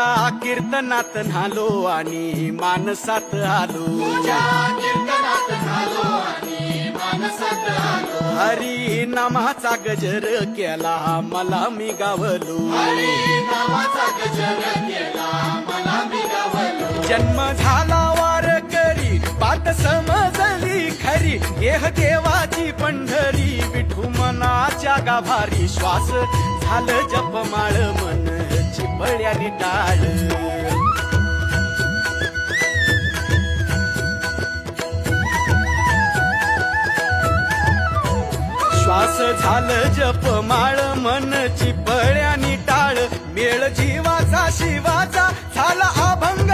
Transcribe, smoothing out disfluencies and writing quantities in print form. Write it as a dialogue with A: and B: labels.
A: तुझ्या कीर्तनात न्हालो आणि मानसात आलो. हरी नामाचा गजर केला मला मी गावलो. जन्म झाला वारकरी बात समजली खरी. देह देवाची पंढरी विठू मनाच्या गाभारी. श्वास झालं जपमाळ मन चिपळ्याने टाळ. श्वास झालं जपमाळ मन चिपळ्याने टाळ. मेळ जीवाचा शिवाचा झाला अभंग